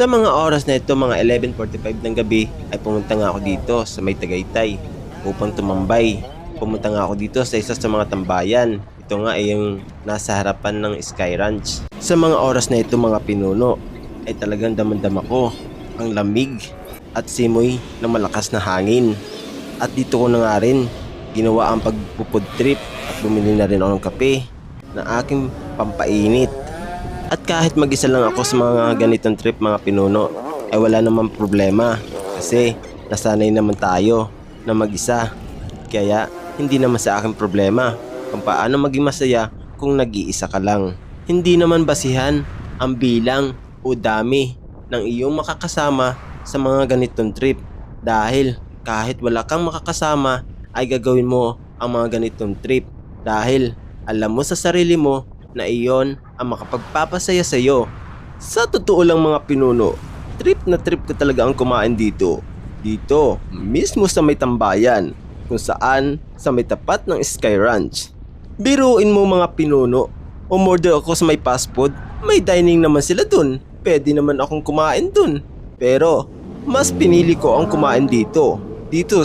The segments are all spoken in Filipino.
Sa mga oras na ito, mga 11:45 ng gabi, ay pumunta nga ako dito sa may Tagaytay upang tumambay. Pumunta nga ako dito sa isa sa mga tambayan. Ito nga ay yung nasa harapan ng Sky Ranch. Sa mga oras na ito, mga pinuno, ay talagang damandam ko ang lamig at simoy ng malakas na hangin. At dito ko na nga rin ginawa ang pagpupud trip at bumili na rin ako ng kape na aking pampainit. At kahit mag-isa lang ako sa mga ganitong trip, mga pinuno, ay wala namang problema kasi nasanay naman tayo na mag-isa. Kaya hindi naman sa akin problema kung paano maging masaya kung nag-iisa ka lang. Hindi naman basihan ang bilang o dami ng iyong makakasama sa mga ganitong trip, dahil kahit wala kang makakasama ay gagawin mo ang mga ganitong trip dahil alam mo sa sarili mo na iyon ang makapagpapasaya sa iyo. Sa totoo lang, mga pinuno, trip na trip ko talaga ang kumain dito. Dito, mismo sa may tambayan, kung saan sa may tapat ng Sky Ranch. Biruin mo, mga pinuno, umorder ako sa may fast food, may dining naman sila dun. Pwede naman akong kumain dun. Pero, mas pinili ko ang kumain dito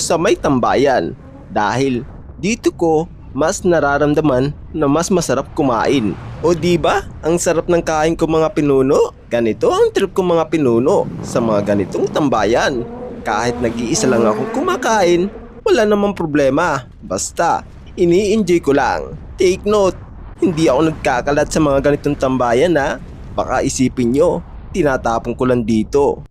sa may tambayan. Dahil dito ko mas nararamdaman na mas masarap kumain. O diba? Ang sarap ng kain ko, mga pinuno. Ganito ang trip ko, mga pinuno, sa mga ganitong tambayan. Kahit nag-iisa lang akong kumakain, wala namang problema. Basta, ini-enjoy ko lang. Take note, hindi ako nagkakalat sa mga ganitong tambayan ha. Baka isipin nyo, tinatapon ko lang dito.